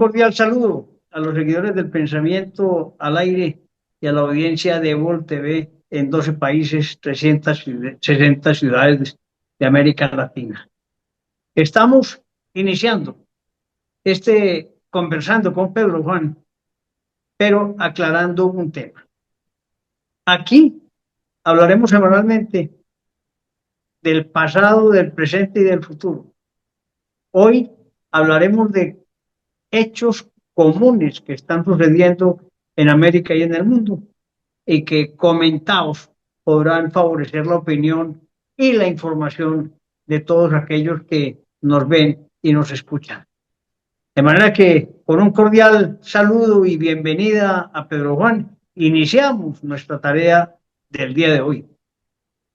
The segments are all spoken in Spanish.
cordial saludo a los seguidores del Pensamiento al Aire y a la audiencia de Evol TV en 12 países, 360 ciudades de América Latina. Estamos iniciando conversando con Pedro Juan, pero aclarando un tema. Aquí hablaremos semanalmente del pasado, del presente y del futuro. Hoy hablaremos de hechos comunes que están sucediendo en América y en el mundo y que comentados podrán favorecer la opinión y la información de todos aquellos que nos ven y nos escuchan. De manera que con un cordial saludo y bienvenida a Pedro Juan, iniciamos nuestra tarea del día de hoy.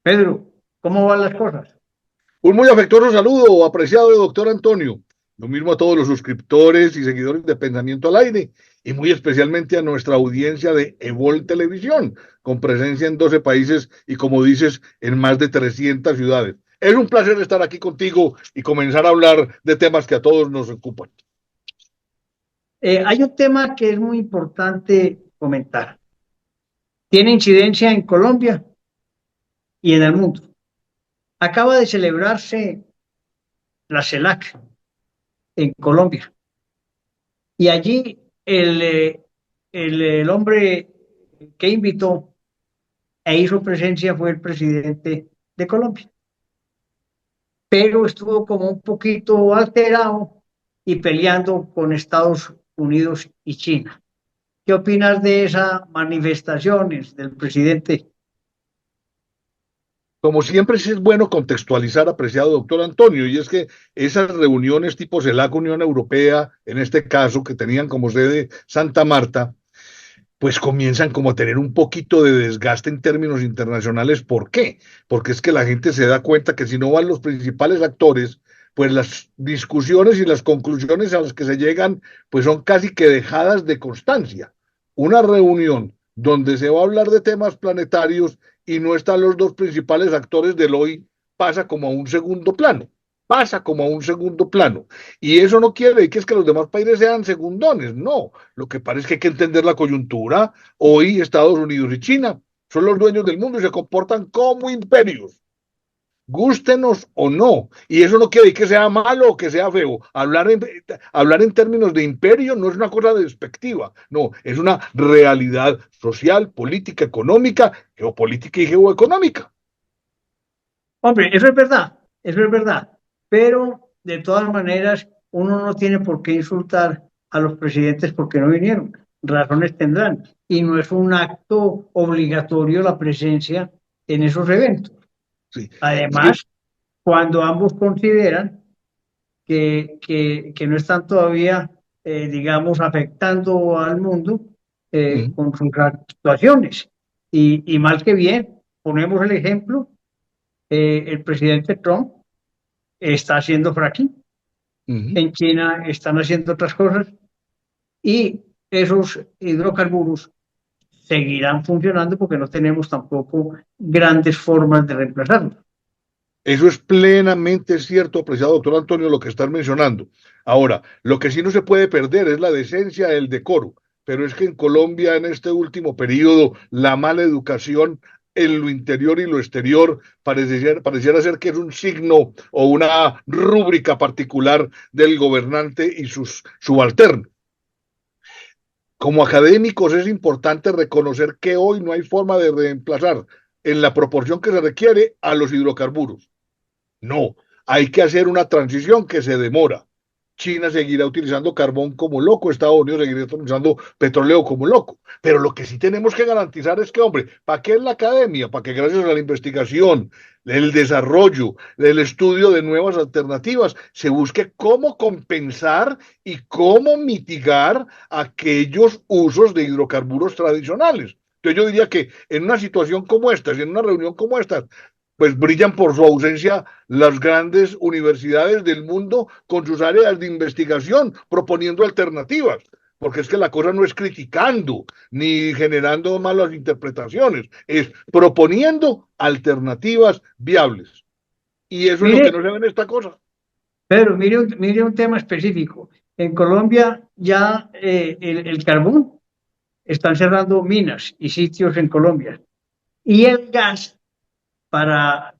Pedro, ¿cómo van las cosas? Un muy afectuoso saludo, apreciado doctor Antonio. Lo mismo a todos los suscriptores y seguidores de Pensamiento al Aire, y muy especialmente a nuestra audiencia de Evol Televisión, con presencia en 12 países y, como dices, en más de 300 ciudades. Es un placer estar aquí contigo y comenzar a hablar de temas que a todos nos ocupan. Hay un tema que es muy importante comentar. Tiene incidencia en Colombia y en el mundo. Acaba de celebrarse la CELAC en Colombia. Y allí el hombre que invitó e hizo presencia fue el presidente de Colombia. Pero estuvo como un poquito alterado y peleando con Estados Unidos y China. ¿Qué opinas de esas manifestaciones del presidente? Como siempre, sí es bueno contextualizar, apreciado doctor Antonio, y es que esas reuniones tipo CELAC Unión Europea, en este caso, que tenían como sede Santa Marta, pues comienzan como a tener un poquito de desgaste en términos internacionales. ¿Por qué? Porque es que la gente se da cuenta que si no van los principales actores, pues las discusiones y las conclusiones a las que se llegan, pues son casi que dejadas de constancia. Una reunión donde se va a hablar de temas planetarios y no están los dos principales actores del hoy, pasa como a un segundo plano. Pasa como a un segundo plano. Y eso no quiere decir que es que los demás países sean segundones, no. Lo que parece es que hay que entender la coyuntura. Hoy Estados Unidos y China son los dueños del mundo y se comportan como imperios, gústenos o no. Y eso no quiere decir que sea malo o que sea feo. Hablar en términos de imperio no es una cosa despectiva, no, es una realidad social, política, económica, geopolítica y geoeconómica. Hombre, eso es verdad, pero de todas maneras uno no tiene por qué insultar a los presidentes porque no vinieron, razones tendrán, y no es un acto obligatorio la presencia en esos eventos. Sí. Sí. Además, cuando ambos consideran que no están todavía, digamos, afectando al mundo con sus actuaciones. Y mal que bien, ponemos el ejemplo, el presidente Trump está haciendo fracking, en China están haciendo otras cosas y esos hidrocarburos seguirán funcionando porque no tenemos tampoco grandes formas de reemplazarlos. Eso es plenamente cierto, apreciado doctor Antonio, lo que están mencionando. Ahora, lo que sí no se puede perder es la decencia, el decoro, pero es que en Colombia en este último periodo la mala educación en lo interior y lo exterior pareciera ser que es un signo o una rúbrica particular del gobernante y sus subalternos. Como académicos es importante reconocer que hoy no hay forma de reemplazar en la proporción que se requiere a los hidrocarburos. No, hay que hacer una transición que se demora. China seguirá utilizando carbón como loco, Estados Unidos seguirá utilizando petróleo como loco. Pero lo que sí tenemos que garantizar es que, hombre, ¿para qué es la academia? Para que gracias a la investigación, el desarrollo, el estudio de nuevas alternativas, se busque cómo compensar y cómo mitigar aquellos usos de hidrocarburos tradicionales. Entonces yo diría que en una situación como esta, en una reunión como esta, pues brillan por su ausencia las grandes universidades del mundo con sus áreas de investigación, proponiendo alternativas, porque es que la cosa no es criticando ni generando malas interpretaciones, es proponiendo alternativas viables. Y eso es lo que Mire, no se ve en esta cosa. Pedro, mire un tema específico. En Colombia ya el carbón, están cerrando minas y sitios en Colombia. Y el gas para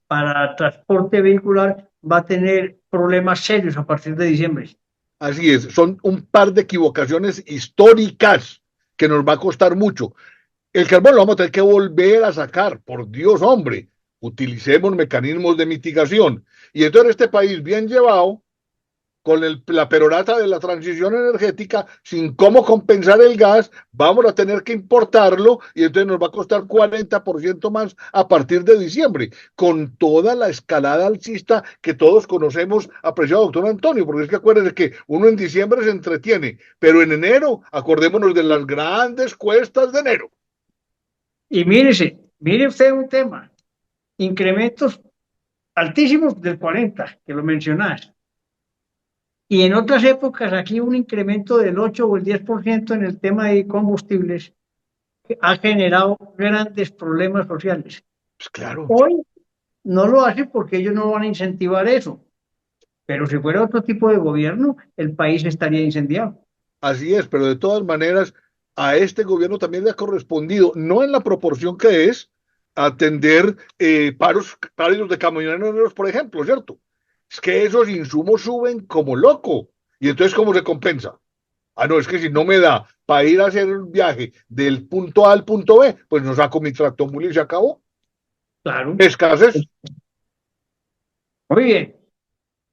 transporte vehicular va a tener problemas serios a partir de diciembre. Así es, son un par de equivocaciones históricas que nos va a costar mucho. El carbón lo vamos a tener que volver a sacar, por Dios, hombre. Utilicemos mecanismos de mitigación. Y entonces este país bien llevado, con la perorata de la transición energética, sin cómo compensar el gas, vamos a tener que importarlo y entonces nos va a costar 40% más a partir de diciembre, con toda la escalada alcista que todos conocemos, apreciado doctor Antonio, porque es que acuérdense que uno en diciembre se entretiene, pero en enero, acordémonos de las grandes cuestas de enero. Y mire usted un tema, incrementos altísimos del 40, que lo mencionás. Y en otras épocas aquí un incremento del 8 o el 10% en el tema de combustibles ha generado grandes problemas sociales. Pues claro. Hoy no lo hace porque ellos no van a incentivar eso, pero si fuera otro tipo de gobierno, el país estaría incendiado. Así es, pero de todas maneras, a este gobierno también le ha correspondido, no en la proporción que es, atender paros de camioneros, por ejemplo, ¿cierto? Es que esos insumos suben como loco. Y entonces, ¿cómo se compensa? Ah, no, es que si no me da para ir a hacer el viaje del punto A al punto B, pues no saco mi tractomula y se acabó. Claro. Escasez, Muy bien.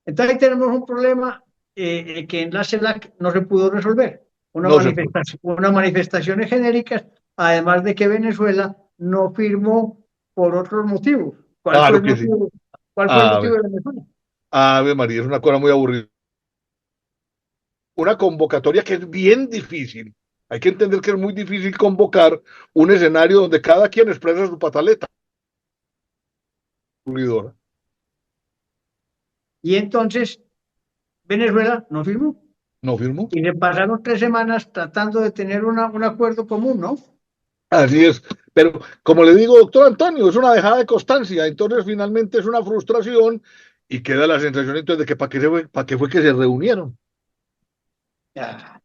Entonces ahí tenemos un problema que en la CELAC no se pudo resolver. no se puede. Unas manifestaciones genéricas, además de que Venezuela no firmó por otros motivos. ¿Cuál fue Claro el que sí. motivo? ¿Cuál fue el Ave, motivo de Venezuela? Ave María, es una cosa muy aburrida. Una convocatoria que es bien difícil. Hay que entender que es muy difícil convocar un escenario donde cada quien expresa su pataleta. Y entonces Venezuela no firmó. ¿No firmó? Y le pasaron 3 semanas tratando de tener un acuerdo común, ¿no? Así es. Pero como le digo, doctor Antonio, es una dejada de constancia. Entonces finalmente es una frustración y queda la sensación entonces de que para qué fue que se reunieron. Ya.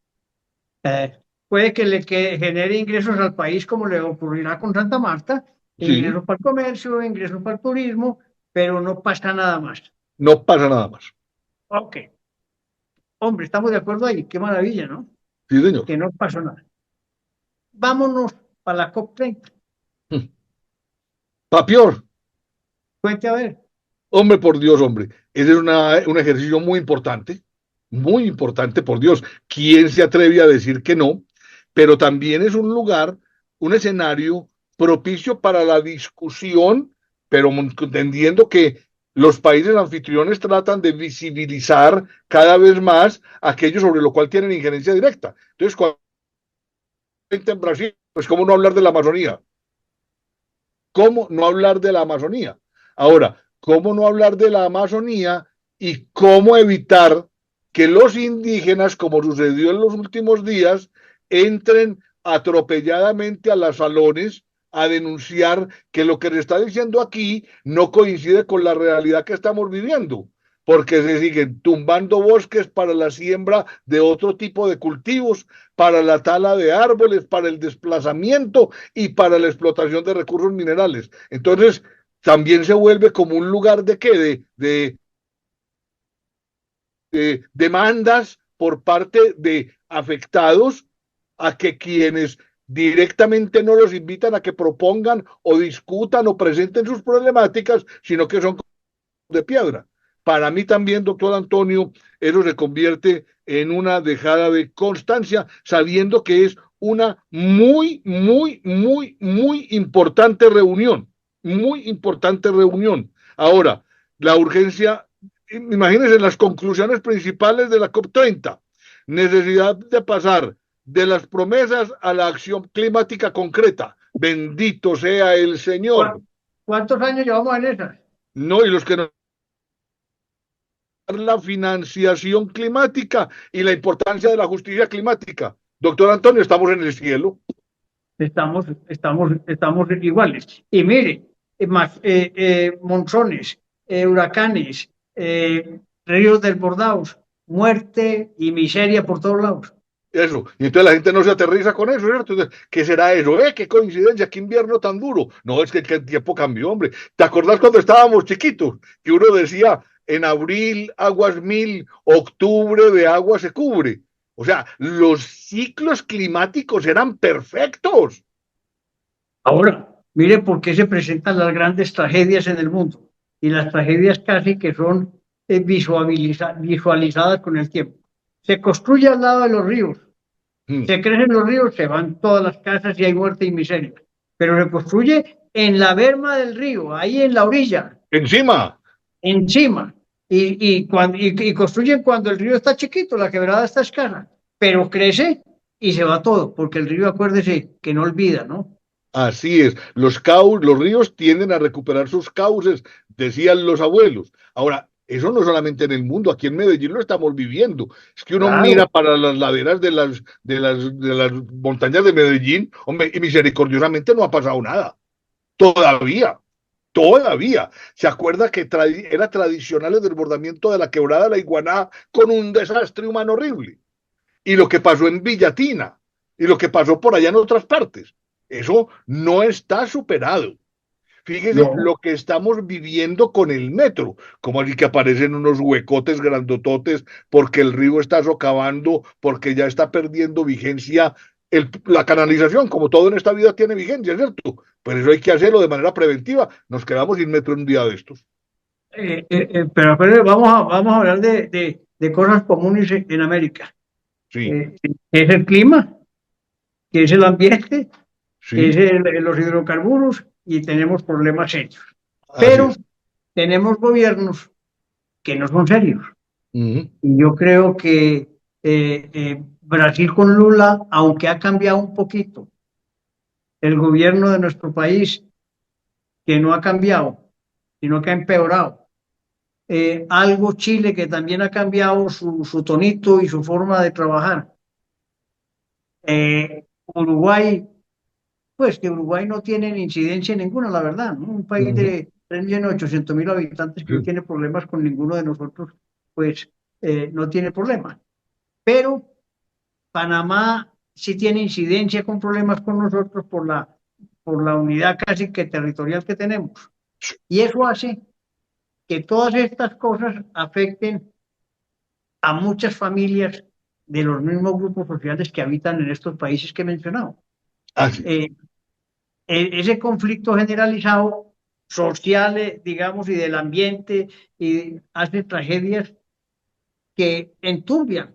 Puede que genere ingresos al país como le ocurrirá con Santa Marta, Sí, ingresos para el comercio, ingresos para el turismo, pero no pasa nada más. no pasa nada más. Ok, hombre, estamos de acuerdo ahí, qué maravilla, ¿no? Sí, señor. Que no pasó nada. Vámonos para la COP30. Papior, Cuente a ver. hombre, por Dios, hombre. Ese es un ejercicio muy importante, por Dios. ¿Quién se atreve a decir que no? Pero también es un lugar, un escenario propicio para la discusión, pero entendiendo que los países anfitriones tratan de visibilizar cada vez más aquello sobre lo cual tienen injerencia directa. Entonces, cuando en Brasil, pues cómo no hablar de la Amazonía, cómo no hablar de la Amazonía. Ahora, cómo no hablar de la Amazonía y cómo evitar que los indígenas, como sucedió en los últimos días, entren atropelladamente a los salones a denunciar que lo que se está diciendo aquí no coincide con la realidad que estamos viviendo, porque se siguen tumbando bosques para la siembra de otro tipo de cultivos, para la tala de árboles, para el desplazamiento y para la explotación de recursos minerales. Entonces, también se vuelve como un lugar de qué, de demandas por parte de afectados a que quienes directamente no los invitan a que propongan o discutan o presenten sus problemáticas, sino que son de piedra. Para mí también, doctor Antonio, eso se convierte en una dejada de constancia, sabiendo que es una muy importante reunión, muy importante reunión. Ahora, la urgencia, imagínense las conclusiones principales de la COP30, necesidad de pasar de las promesas a la acción climática concreta. Bendito sea el Señor. ¿Cuántos años llevamos en esas? No, y los que no la financiación climática y la importancia de la justicia climática. Doctor Antonio, estamos en el cielo. Estamos iguales. Y mire, monzones, huracanes, ríos desbordados, muerte y miseria por todos lados. Eso, y entonces la gente no se aterriza con eso, ¿cierto? Entonces, ¿qué será eso? ¡Qué coincidencia! ¡Qué invierno tan duro! No, es que el tiempo cambió, hombre. ¿Te acordás cuando estábamos chiquitos? Que uno decía, en abril aguas mil, octubre de agua se cubre. O sea, los ciclos climáticos eran perfectos. Ahora, mire por qué se presentan las grandes tragedias en el mundo y las tragedias casi que son visualizadas con el tiempo. Se construye al lado de los ríos, Mm. se crecen los ríos, se van todas las casas y hay muerte y miseria. Pero se construye en la berma del río, ahí en la orilla, Encima. encima. Y construyen cuando el río está chiquito, la quebrada está escasa, pero crece y se va todo, porque el río, acuérdese, que no olvida, ¿no? Así es, los ríos tienden a recuperar sus cauces, decían los abuelos. Ahora, eso no solamente en el mundo, aquí en Medellín lo estamos viviendo. Es que uno mira Claro. para las laderas de las montañas de Medellín, hombre, y misericordiosamente no ha pasado nada. Todavía, todavía. ¿Se acuerda que era tradicional el desbordamiento de la quebrada de la Iguaná con un desastre humano horrible? Y lo que pasó en Villatina, y lo que pasó por allá en otras partes. Eso no está superado. Fíjese No, lo que estamos viviendo con el metro, como así que aparecen unos huecotes grandototes porque el río está socavando, porque ya está perdiendo vigencia la canalización, como todo en esta vida tiene vigencia, ¿cierto? Pero eso hay que hacerlo de manera preventiva. Nos quedamos sin metro en un día de estos. pero vamos a hablar de cosas comunes en América. Sí, Es el clima, que es el ambiente, que es sí, los hidrocarburos y tenemos problemas serios. así Pero es. tenemos gobiernos que no son serios. Ujú. Y yo creo que Brasil con Lula, aunque ha cambiado un poquito, el gobierno de nuestro país, que no ha cambiado, sino que ha empeorado. Algo Chile que también ha cambiado su tonito y su forma de trabajar. Uruguay, pues que Uruguay no tiene incidencia ninguna, la verdad, ¿no? Un país Ujú. de 3.800.000 habitantes que no Sí. tiene problemas con ninguno de nosotros, pues no tiene problema. Pero Panamá sí tiene incidencia con problemas con nosotros por la unidad casi que territorial que tenemos. Y eso hace que todas estas cosas afecten a muchas familias de los mismos grupos sociales que habitan en estos países que he mencionado. Así es. Eh, Ese conflicto generalizado social, digamos, y del ambiente, y hace tragedias que enturbian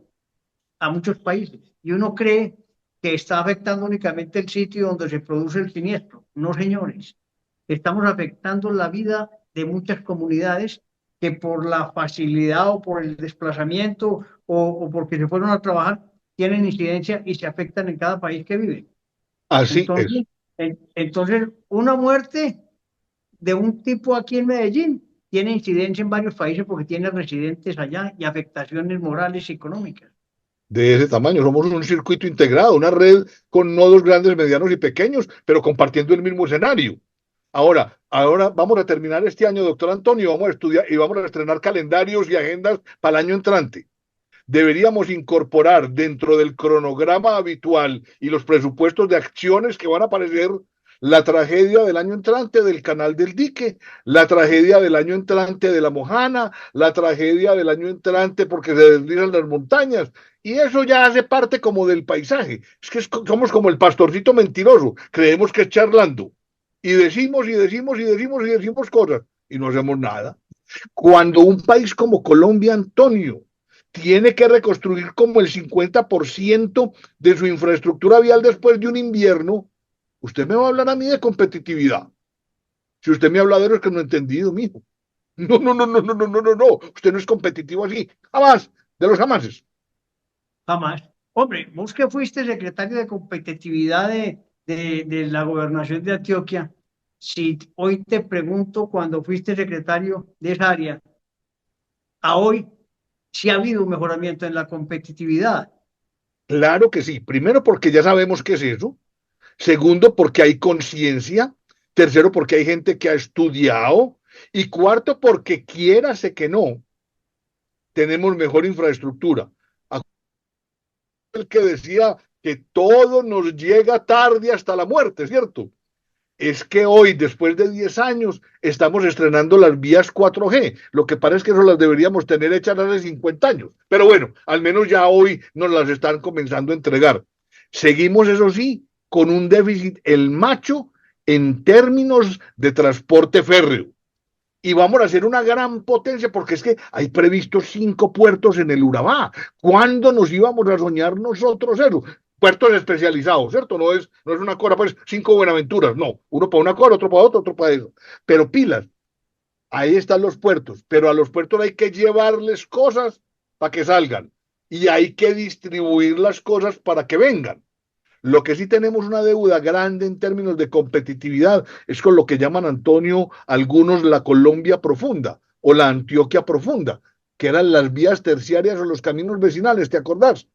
a muchos países. Y uno cree que está afectando únicamente el sitio donde se produce el siniestro. No, señores. Estamos afectando la vida de muchas comunidades que por la facilidad o por el desplazamiento o porque se fueron a trabajar, tienen incidencia y se afectan en cada país que viven. Así es. Entonces, entonces, una muerte de un tipo aquí en Medellín tiene incidencia en varios países porque tiene residentes allá y afectaciones morales y económicas. De ese tamaño. Somos un circuito integrado, una red con nodos grandes, medianos y pequeños, pero compartiendo el mismo escenario. Ahora vamos a terminar este año, doctor Antonio, vamos a estudiar y vamos a estrenar calendarios y agendas para el año entrante. Deberíamos incorporar dentro del cronograma habitual y los presupuestos de acciones que van a aparecer la tragedia del año entrante del Canal del Dique, la tragedia del año entrante de la Mojana, la tragedia del año entrante porque se deslizan las montañas. Y eso ya hace parte como del paisaje. Es que somos como el pastorcito mentiroso, creemos que es charlando. Y decimos y decimos y decimos y decimos cosas y no hacemos nada. Cuando un país como Colombia, Antonio, tiene que reconstruir como el 50% de su infraestructura vial después de un invierno, usted me va a hablar a mí de competitividad. Si usted me habla de eso es que no he entendido, mijo. No, no, no, no, no, no, no, no, no. Usted no es competitivo así. Jamás. De los jamases. Jamás. Hombre, vos que fuiste secretario de competitividad de la gobernación de Antioquia, si hoy te pregunto, cuando fuiste secretario de esa área, a hoy, si ha habido un mejoramiento en la competitividad. Claro que sí. Primero porque ya sabemos qué es eso. Segundo porque hay conciencia. Tercero porque hay gente que ha estudiado. Y cuarto porque quiérase que no, tenemos mejor infraestructura. El que decía que todo nos llega tarde hasta la muerte, ¿cierto? Es que hoy, después de 10 años, estamos estrenando las vías 4G. Lo que parece que eso las deberíamos tener hechas hace 50 años. Pero bueno, al menos ya hoy nos las están comenzando a entregar. Seguimos, eso sí, con un déficit, el macho, en términos de transporte férreo. Y vamos a ser una gran potencia porque es que hay previstos 5 puertos en el Urabá. ¿Cuándo nos íbamos a soñar nosotros eso? Puertos especializados, ¿cierto? No es una cosa, pues 5 Buenaventura's, no. Uno para una cosa, otro para otro para eso. Pero pilas, ahí están los puertos, pero a los puertos hay que llevarles cosas para que salgan y hay que distribuir las cosas para que vengan. Lo que sí tenemos una deuda grande en términos de competitividad es con lo que llaman, Antonio, algunos la Colombia profunda o la Antioquia profunda, que eran las vías terciarias o los caminos vecinales, ¿te acordás?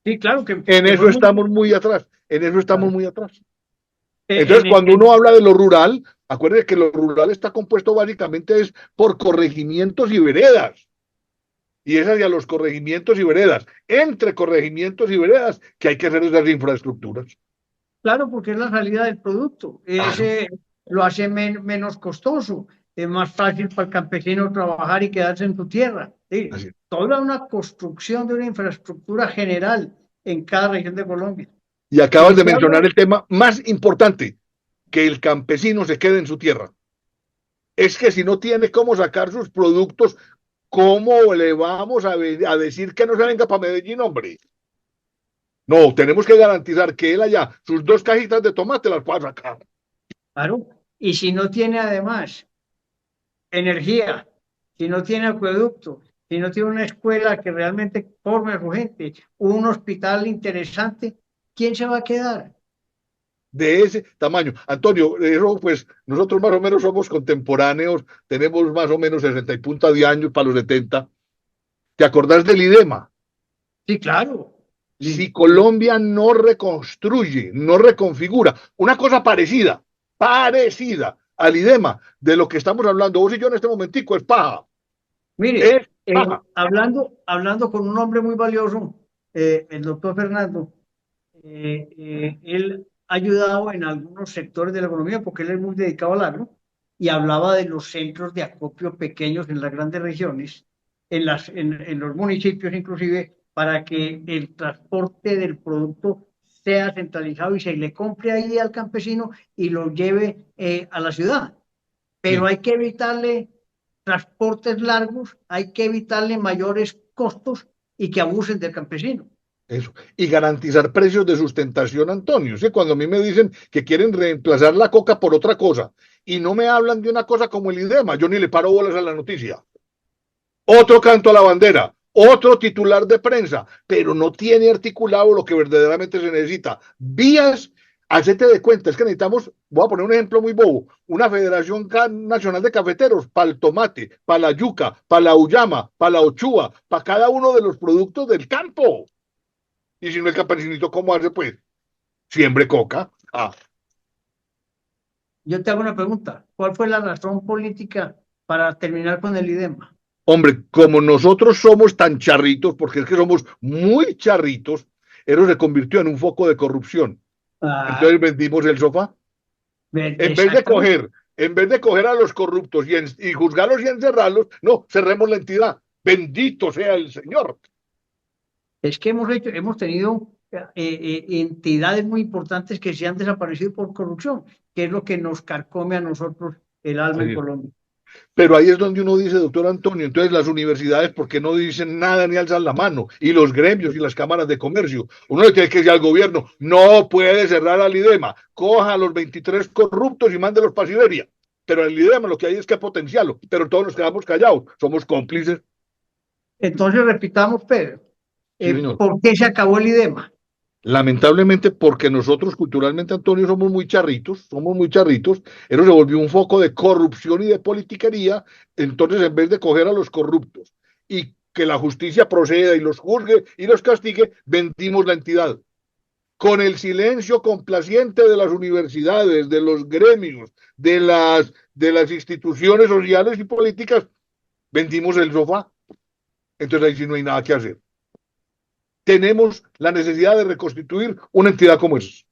Sí, claro En que eso fue muy... estamos muy atrás, en eso estamos muy atrás. Entonces, En, cuando uno habla de lo rural, acuérdense que lo rural está compuesto básicamente es por corregimientos y veredas. Y es hacia los corregimientos y veredas, entre corregimientos y veredas, que hay que hacer esas infraestructuras. claro, porque es la salida del producto. Claro. Ese lo hace menos costoso. Es más fácil para el campesino trabajar y quedarse en su tierra. Sí, Así. toda una construcción de una infraestructura general en cada región de Colombia. Y Y acabas de se habla, mencionar el tema más importante, que el campesino se quede en su tierra. Es que si no tiene cómo sacar sus productos, ¿cómo le vamos a decir que no se venga para Medellín, hombre? No, tenemos que garantizar que él allá, sus 2 cajitas de tomate las pueda sacar. claro, y si no tiene además energía, si no tiene acueducto, si no tiene una escuela que realmente forme a su gente, un hospital interesante, ¿quién se va a quedar? De ese tamaño. Antonio, eso pues nosotros más o menos somos contemporáneos, tenemos más o menos 60 y punta de años para los 70. ¿Te acordás del IDEMA? Sí, claro. Si Sí, Colombia no reconstruye, no reconfigura, una cosa parecida al IDEMA de lo que estamos hablando, vos y yo en este momentico, mire, es paja. hablando con un hombre muy valioso, el doctor Fernando, él ha ayudado en algunos sectores de la economía porque él es muy dedicado al agro y hablaba de los centros de acopio pequeños en las grandes regiones, en los municipios inclusive, para que el transporte del producto sea centralizado y se le compre ahí al campesino y lo lleve a la ciudad. Pero Sí, hay que evitarle transportes largos, hay que evitarle mayores costos y que abusen del campesino. eso. Y garantizar precios de sustentación, Antonio. ¿Sí? Cuando a mí me dicen que quieren reemplazar la coca por otra cosa y no me hablan de una cosa como el IDEMA, yo ni le paro bolas a la noticia. Otro canto a la bandera, otro titular de prensa, pero no tiene articulado lo que verdaderamente se necesita. Vías, hacete de cuenta, es que necesitamos, voy a poner un ejemplo muy bobo, una Federación Nacional de Cafeteros para el tomate, para la yuca, para la uyama, para la ochua, para cada uno de los productos del campo. Y si no el campesinito, ¿cómo hace? Pues siembre coca. Yo te hago una pregunta. ¿Cuál fue la razón política para terminar con el IDEMA? Hombre, como nosotros somos tan charritos, porque es que somos muy charritos, eso se convirtió en un foco de corrupción. Ah, Entonces vendimos el sofá. En vez de exactamente. coger, en vez de coger a los corruptos y juzgarlos y encerrarlos, no, cerremos la entidad. Bendito sea el Señor. Es que hemos tenido entidades muy importantes que se han desaparecido por corrupción, que es lo que nos carcome a nosotros el alma en Así es. Colombia. Pero ahí es donde uno dice, doctor Antonio, entonces las universidades, ¿por qué no dicen nada ni alzan la mano? Y los gremios y las cámaras de comercio. Uno le tiene que decir al gobierno, no puede cerrar al IDEMA, coja a los 23 corruptos y mándelos para Siberia. Pero el IDEMA lo que hay es que potenciarlo, pero todos nos quedamos callados, somos cómplices. Entonces, repitamos, Pedro, Sí, señor. ¿por qué se acabó el IDEMA? Lamentablemente, porque nosotros culturalmente, Antonio, somos muy charritos, eso se volvió un foco de corrupción y de politiquería, entonces en vez de coger a los corruptos y que la justicia proceda y los juzgue y los castigue, vendimos la entidad. Con el silencio complaciente de las universidades, de los gremios, de las instituciones sociales y políticas, vendimos el sofá. entonces ahí sí no hay nada que hacer. Tenemos la necesidad de reconstituir una entidad como esa.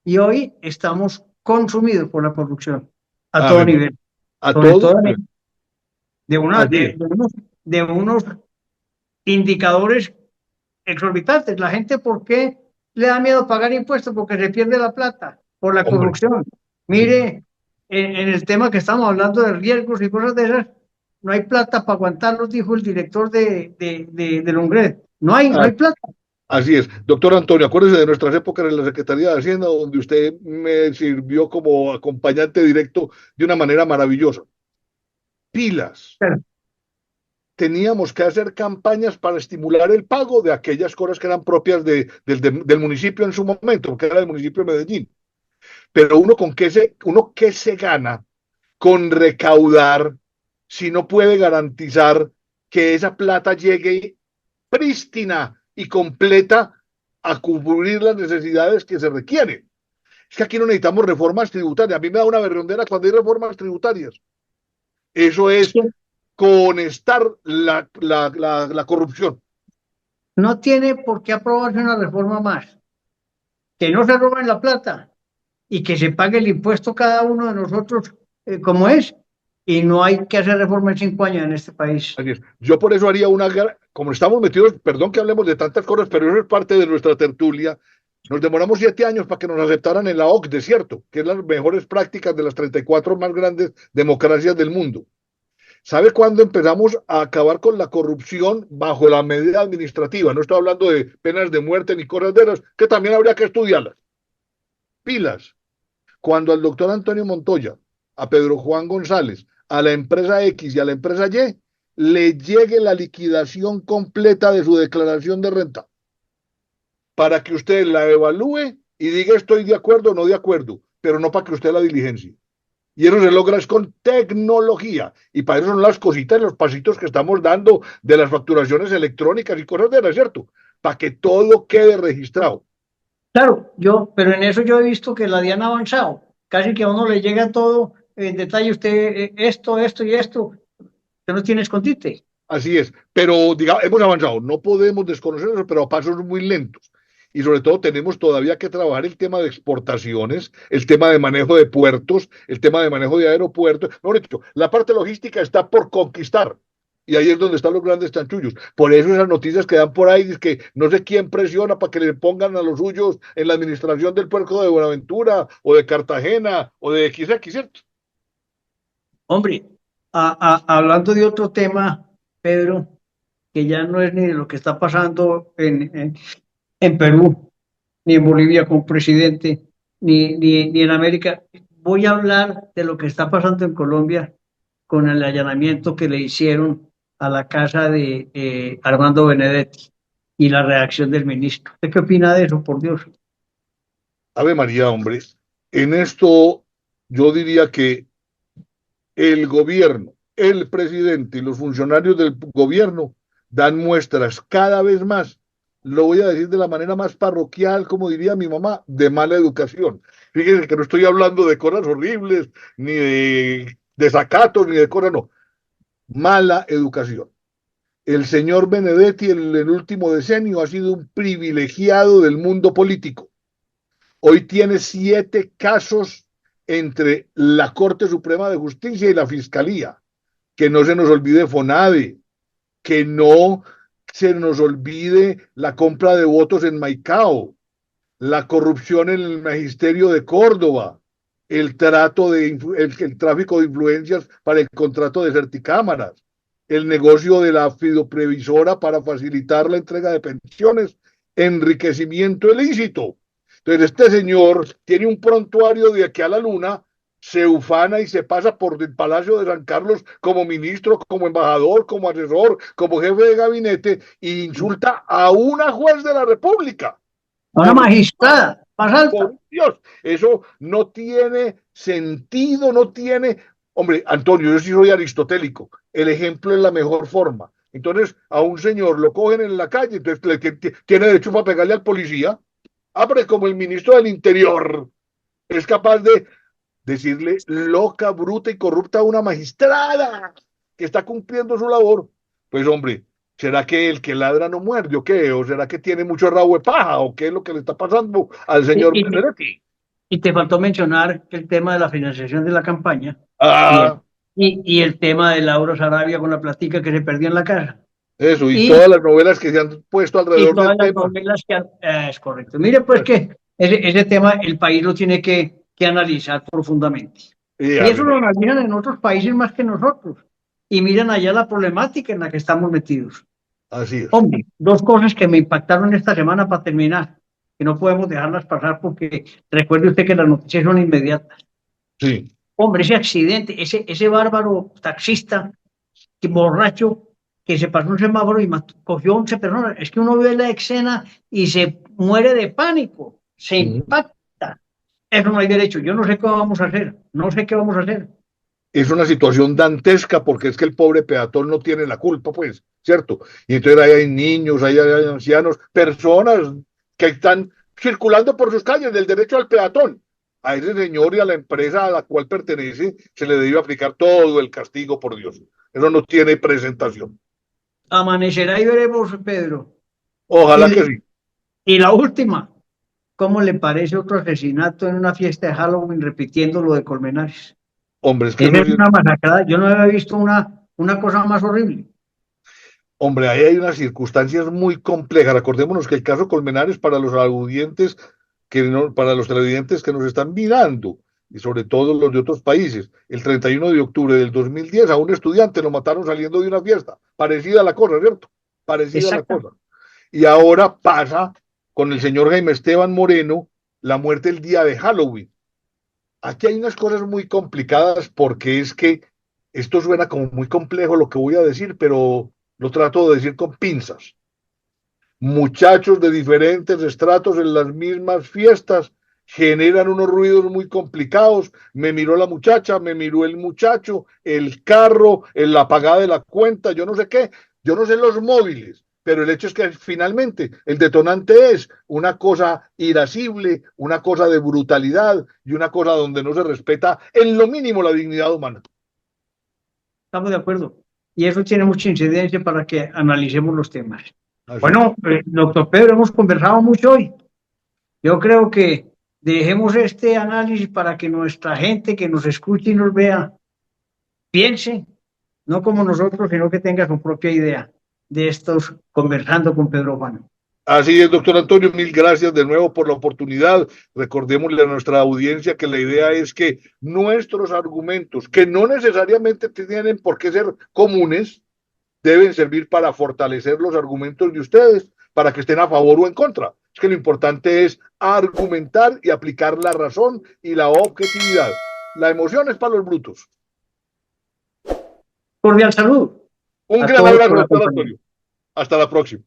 Y hoy estamos consumidos por la corrupción a A todo ver, nivel, a sobre todo, todo de, una, así es. de unos indicadores exorbitantes. La gente, ¿por qué le da miedo pagar impuestos? Porque se pierde la plata por la Hombre, corrupción. sí, Mire, en el tema que estamos hablando de riesgos y cosas de esas, no hay plata para aguantarlos, dijo el director del UNGRED. No hay a- plata. así es. Doctor Antonio, acuérdese de nuestras épocas en la Secretaría de Hacienda, donde usted me sirvió como acompañante directo de una manera maravillosa. Pilas. Pero, Teníamos que hacer campañas para estimular el pago de aquellas cosas que eran propias del municipio en su momento, que era el municipio de Medellín. Pero uno qué se gana con recaudar si no puede garantizar que esa plata llegue prístina y completa a cubrir las necesidades que se requieren. Es que aquí no necesitamos reformas tributarias. A mí me da una berrondera cuando hay reformas tributarias. Eso es es que conestar la corrupción. no tiene por qué aprobarse una reforma más. Que no se roben la plata y que se pague el impuesto cada uno de nosotros como es. Y no hay que hacer reforma en 5 años en este país. Así es. Yo por eso haría como estamos metidos, perdón que hablemos de tantas cosas, pero eso es parte de nuestra tertulia. Nos demoramos 7 años para que nos aceptaran en la OCDE, ¿cierto? Que es las mejores prácticas de las 34 más grandes democracias del mundo. ¿Sabe cuándo empezamos a acabar con la corrupción bajo la medida administrativa? No estoy hablando de penas de muerte ni cosas de esas, que también habría que estudiarlas. Pilas. Cuando al doctor Antonio Montoya, a Pedro Juan González, a la empresa X y a la empresa Y, le llegue la liquidación completa de su declaración de renta para que usted la evalúe y diga estoy de acuerdo o no de acuerdo, pero no para que usted la diligencie. Y eso se logra es con tecnología. Y para eso son las cositas, los pasitos que estamos dando de las facturaciones electrónicas y cosas de las, ¿cierto? Para que todo quede registrado. Claro, pero en eso yo he visto que la DIAN ha avanzado. Casi que a uno le llega todo en detalle, usted esto y esto, usted no tiene escondite. Así es, pero digamos, hemos avanzado, no podemos desconocer eso, pero a pasos muy lentos. Y sobre todo tenemos todavía que trabajar el tema de exportaciones, el tema de manejo de puertos, el tema de manejo de aeropuertos. Mejor dicho, la parte logística está por conquistar. Y ahí es donde están los grandes chanchullos. Por eso esas noticias que dan por ahí, es que no sé quién presiona para que le pongan a los suyos en la administración del puerto de Buenaventura o de Cartagena o de XX, ¿cierto? Hombre, hablando de otro tema, Pedro, que ya no es ni de lo que está pasando en Perú, ni en Bolivia con presidente, ni en América. Voy a hablar de lo que está pasando en Colombia con el allanamiento que le hicieron a la casa de Armando Benedetti y la reacción del ministro. ¿Usted qué opina de eso, por Dios? Ave María, hombre. En esto yo diría que el gobierno, el presidente y los funcionarios del gobierno dan muestras cada vez más, lo voy a decir de la manera más parroquial, como diría mi mamá, de mala educación. Fíjense que no estoy hablando de cosas horribles, ni de desacatos, ni de cosas, no. Mala educación. El señor Benedetti en el último decenio ha sido un privilegiado del mundo político. Hoy tiene 7 casos entre la Corte Suprema de Justicia y la Fiscalía. Que no se nos olvide FONADE, que no se nos olvide la compra de votos en Maicao, la corrupción en el magisterio de Córdoba, el tráfico de influencias para el contrato de certicámaras, el negocio de la fidoprevisora para facilitar la entrega de pensiones, enriquecimiento ilícito. Entonces, este señor tiene un prontuario de aquí a la luna, se ufana y se pasa por el Palacio de San Carlos como ministro, como embajador, como asesor, como jefe de gabinete e insulta a una juez de la República. Una Por magistrada, más alta. por Dios, eso no tiene sentido, no tiene. Hombre, Antonio, yo sí soy aristotélico. El ejemplo es la mejor forma. Entonces, a un señor lo cogen en la calle, entonces tiene derecho para pegarle al policía. Ah, pero como el ministro del Interior es capaz de decirle loca, bruta y corrupta a una magistrada que está cumpliendo su labor, pues hombre, ¿Será que el que ladra no muerde o qué? ¿O será que tiene mucho rabo de paja? ¿O qué es lo que le está pasando al Y, señor y- Benedetti? y te faltó mencionar que el tema de la financiación de la campaña y Ah, y el tema de Lauro Sarabia con la plática que se perdió en la casa. eso, y Y, todas las novelas que se han puesto y alrededor del todas las tema. novelas es correcto. Mire, pues Pues, que ese tema el país lo tiene que analizar profundamente. y Y a mí eso me- lo analizan en otros países más que nosotros. Y miran allá la problemática en la que estamos metidos. así es. Hombre, dos cosas que me impactaron esta semana para terminar, que no podemos dejarlas pasar porque recuerde usted que las noticias son inmediatas. Sí. Hombre, ese accidente, ese bárbaro taxista, que borracho, que se pasó un semáforo y cogió 11 personas. Es que uno ve la escena y se muere de pánico, se Ujú. impacta. Eso no hay derecho. Yo no sé qué vamos a hacer. No sé qué vamos a hacer. Es una situación dantesca porque es que el pobre peatón no tiene la culpa, pues, ¿cierto? Y entonces ahí hay niños, ahí hay ancianos, personas que están circulando por sus calles del derecho al peatón. A ese señor y a la empresa a la cual pertenece se le debe aplicar todo el castigo, por Dios. Eso no tiene presentación. Amanecerá y veremos, Pedro. Ojalá que Y, sí. y la última, ¿cómo le parece otro asesinato en una fiesta de Halloween repitiendo lo de Colmenares? Hombre, es que Esa eso es sí, una masacrada. Yo no había visto una cosa más horrible. hombre, ahí hay unas circunstancias muy complejas. Recordémonos que el caso Colmenares para los audientes que no, para los televidentes que nos están mirando, y sobre todo los de otros países, el 31 de octubre del 2010 a un estudiante lo mataron saliendo de una fiesta. Parecida a la cosa, ¿cierto? Parecida a la Exacta. cosa. Y ahora pasa con el señor Jaime Esteban Moreno la muerte el día de Halloween. Aquí hay unas cosas muy complicadas porque es que esto suena como muy complejo lo que voy a decir, pero lo trato de decir con pinzas. Muchachos de diferentes estratos en las mismas fiestas generan unos ruidos muy complicados. Me miró la muchacha, me miró el muchacho, el carro, la pagada de la cuenta, yo no sé qué, yo no sé los móviles, pero el hecho es que finalmente el detonante es una cosa irascible, una cosa de brutalidad y una cosa donde no se respeta en lo mínimo la dignidad humana. Estamos de acuerdo. Y eso tiene mucha incidencia para que analicemos los temas. Así es. Bueno, doctor Pedro, hemos conversado mucho hoy. Yo creo que dejemos este análisis para que nuestra gente que nos escuche y nos vea piense, no como nosotros, sino que tenga su propia idea de estos conversando con Pedro Juan. Así es, doctor Antonio, mil gracias de nuevo por la oportunidad. Recordémosle a nuestra audiencia que la idea es que nuestros argumentos, que no necesariamente tienen por qué ser comunes, deben servir para fortalecer los argumentos de ustedes, para que estén a favor o en contra. Es que lo importante es argumentar y aplicar la razón y la objetividad. La emoción es para los brutos. Cordial salud Un a gran todos abrazo, por la doctor compañía. Antonio. Hasta la próxima.